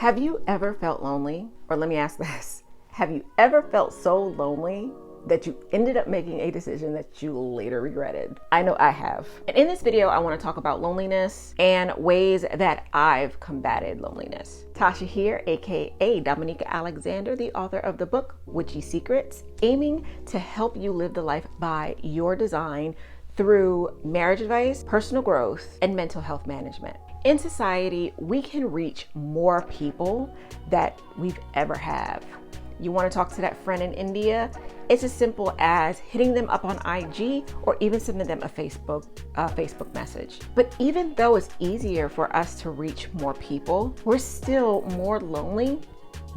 Have you ever felt lonely? Or let me ask this. Have you ever felt so lonely that you ended up making a decision that you later regretted? I know I have. And in this video, I want to talk about loneliness and ways that I've combated loneliness. Tasha here, aka Dominica Alexander, the author of the book Witchy Secrets, aiming to help you live the life by your design through marriage advice, personal growth, and mental health management. In society, we can reach more people that we've ever have. You want to talk to that friend in India? It's as simple as hitting them up on IG or even sending them a Facebook message. But even though it's easier for us to reach more people, we're still more lonely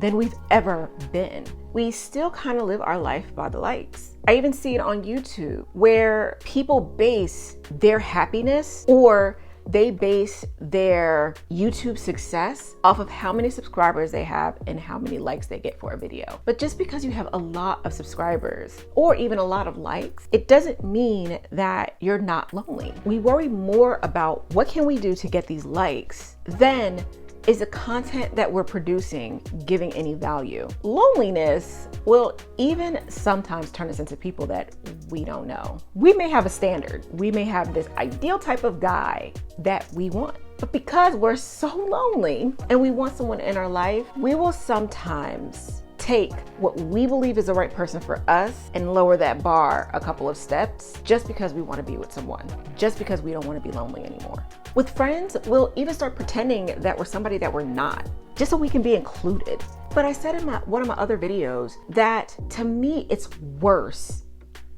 than we've ever been. We still kind of live our life by the likes. I even see it on YouTube where people base their happiness or they base their YouTube success off of how many subscribers they have and how many likes they get for a video. But just because you have a lot of subscribers or even a lot of likes, it doesn't mean that you're not lonely. We worry more about what can we do to get these likes than is the content that we're producing giving any value. Loneliness will even sometimes turn us into people that we don't know. We may have a standard. We may have this ideal type of guy that we want. But because we're so lonely and we want someone in our life, we will sometimes take what we believe is the right person for us and lower that bar a couple of steps just because we want to be with someone, just because we don't want to be lonely anymore. With friends, we'll even start pretending that we're somebody that we're not, just so we can be included. But I said in one of my other videos that to me, it's worse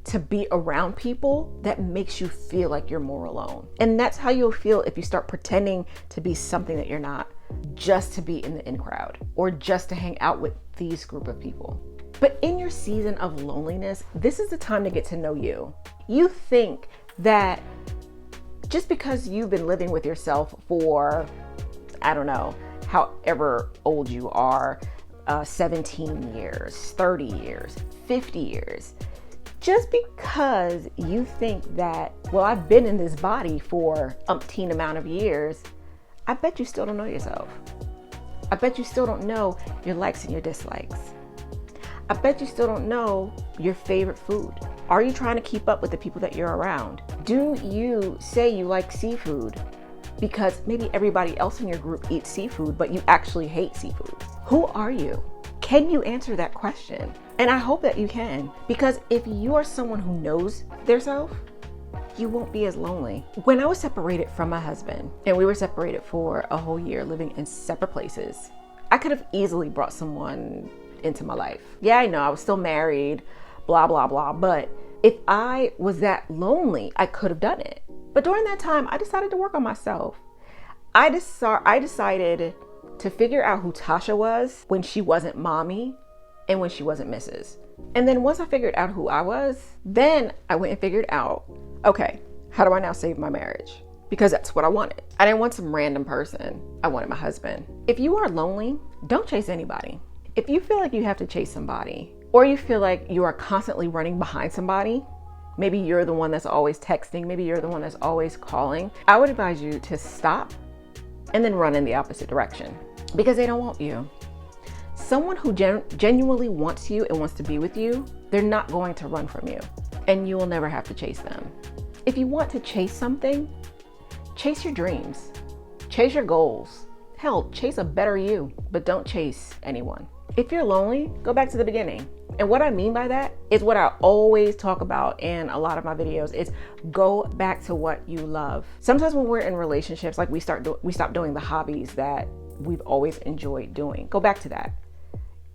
to be around people that makes you feel like you're more alone. And that's how you'll feel if you start pretending to be something that you're not, just to be in the in crowd or just to hang out with these group of people. But in your season of loneliness, this is the time to get to know you. You think that just because you've been living with yourself for, I don't know, however old you are, 17 years, 30 years, 50 years, just because you think that, well, I've been in this body for umpteen amount of years, I bet you still don't know yourself. I bet you still don't know your likes and your dislikes. I bet you still don't know your favorite food. Are you trying to keep up with the people that you're around? Do you say you like seafood because maybe everybody else in your group eats seafood, but you actually hate seafood? Who are you? Can you answer that question? And I hope that you can, because if you are someone who knows their self, you won't be as lonely. When I was separated from my husband, and we were separated for a whole year living in separate places, I could have easily brought someone into my life. Yeah, I know I was still married, blah, blah, blah. But if I was that lonely, I could have done it. But during that time, I decided to work on myself. I decided to figure out who Tasha was when she wasn't mommy and when she wasn't Mrs. And then once I figured out who I was, then I went and figured out, okay, how do I now save my marriage? Because that's what I wanted. I didn't want some random person. I wanted my husband. If you are lonely, don't chase anybody. If you feel like you have to chase somebody, or you feel like you are constantly running behind somebody, maybe you're the one that's always texting, maybe you're the one that's always calling, I would advise you to stop and then run in the opposite direction, because they don't want you. Someone who genuinely wants you and wants to be with you, they're not going to run from you, and you will never have to chase them. If you want to chase something, chase your dreams, chase your goals. Hell, chase a better you, but don't chase anyone. If you're lonely, go back to the beginning. And what I mean by that is what I always talk about in a lot of my videos is go back to what you love. Sometimes when we're in relationships, like we stop doing the hobbies that we've always enjoyed doing. Go back to that.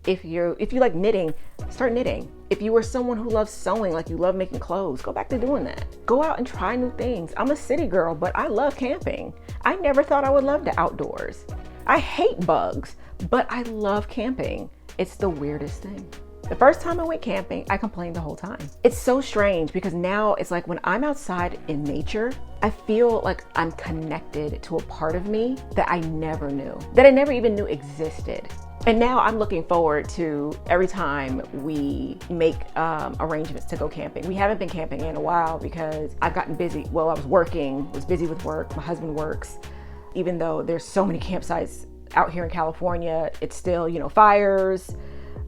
If you like knitting, start knitting. If you were someone who loves sewing, like you love making clothes, go back to doing that. Go out and try new things. I'm a city girl, but I love camping. I never thought I would love the outdoors. I hate bugs, but I love camping. It's the weirdest thing. The first time I went camping, I complained the whole time. It's so strange because now it's like when I'm outside in nature, I feel like I'm connected to a part of me that I never knew, that I never even knew existed. And now I'm looking forward to every time we make arrangements to go camping. We haven't been camping in a while because I've gotten busy. Well, I was busy with work. My husband works. Even though there's so many campsites out here in California, it's still, fires,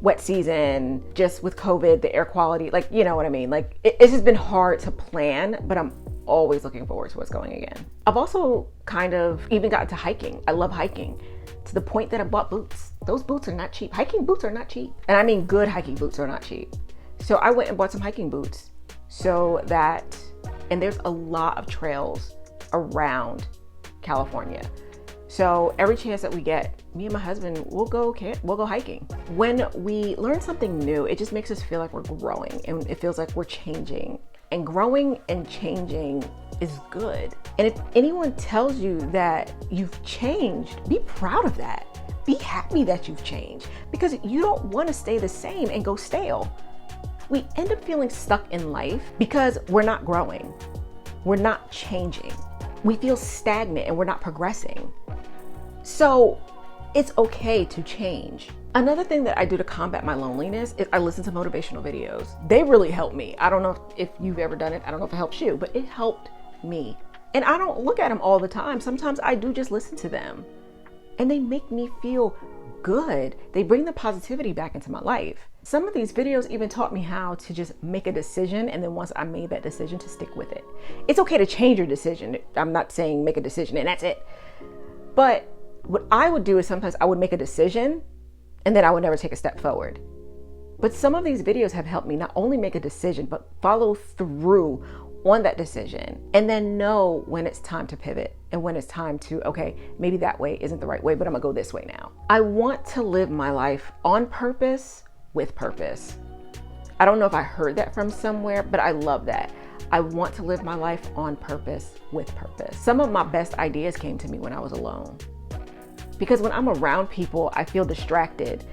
wet season, just with COVID, the air quality, like, you know what I mean? Like it's just been hard to plan, but I'm always looking forward to what's going again. I've also kind of even gotten to hiking. I love hiking to the point that I bought boots. Those boots are not cheap. Hiking boots are not cheap. And I mean, good hiking boots are not cheap. So I went and bought some hiking boots and there's a lot of trails around California. So every chance that we get, me and my husband, we'll go hiking. When we learn something new, it just makes us feel like we're growing, and it feels like we're changing. And growing and changing is good. And if anyone tells you that you've changed, be proud of that. Be happy that you've changed, because you don't want to stay the same and go stale. We end up feeling stuck in life because we're not growing. We're not changing. We feel stagnant and we're not progressing. So it's okay to change. Another thing that I do to combat my loneliness is I listen to motivational videos. They really help me. I don't know if you've ever done it. I don't know if it helps you, but it helped me. And I don't look at them all the time. Sometimes I do just listen to them, and they make me feel good. They bring the positivity back into my life. Some of these videos even taught me how to just make a decision, and then once I made that decision, to stick with it. It's okay to change your decision. I'm not saying make a decision and that's it. But what I would do is sometimes I would make a decision and then I would never take a step forward. But some of these videos have helped me not only make a decision, but follow through on that decision, and then know when it's time to pivot and when it's time to, okay, maybe that way isn't the right way, but I'm gonna go this way now. I want to live my life on purpose, with purpose. I don't know if I heard that from somewhere, but I love that. I want to live my life on purpose, with purpose. Some of my best ideas came to me when I was alone, because when I'm around people, I feel distracted.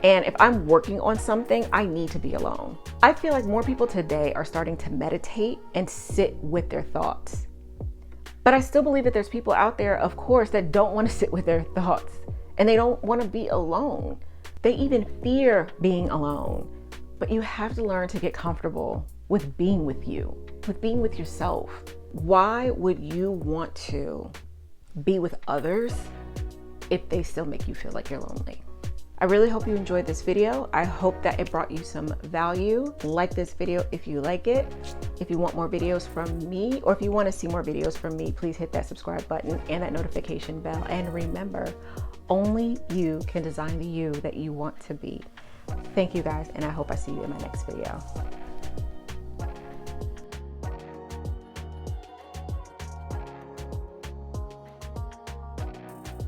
And if I'm working on something, I need to be alone. I feel like more people today are starting to meditate and sit with their thoughts. But I still believe that there's people out there, of course, that don't want to sit with their thoughts, and they don't want to be alone. They even fear being alone. But you have to learn to get comfortable with being with you, with being with yourself. Why would you want to be with others if they still make you feel like you're lonely? I really hope you enjoyed this video. I hope that it brought you some value. Like this video if you like it. If you want more videos from me, or if you want to see more videos from me, please hit that subscribe button and that notification bell. And remember, only you can design the you that you want to be. Thank you guys, and I hope I see you in my next video.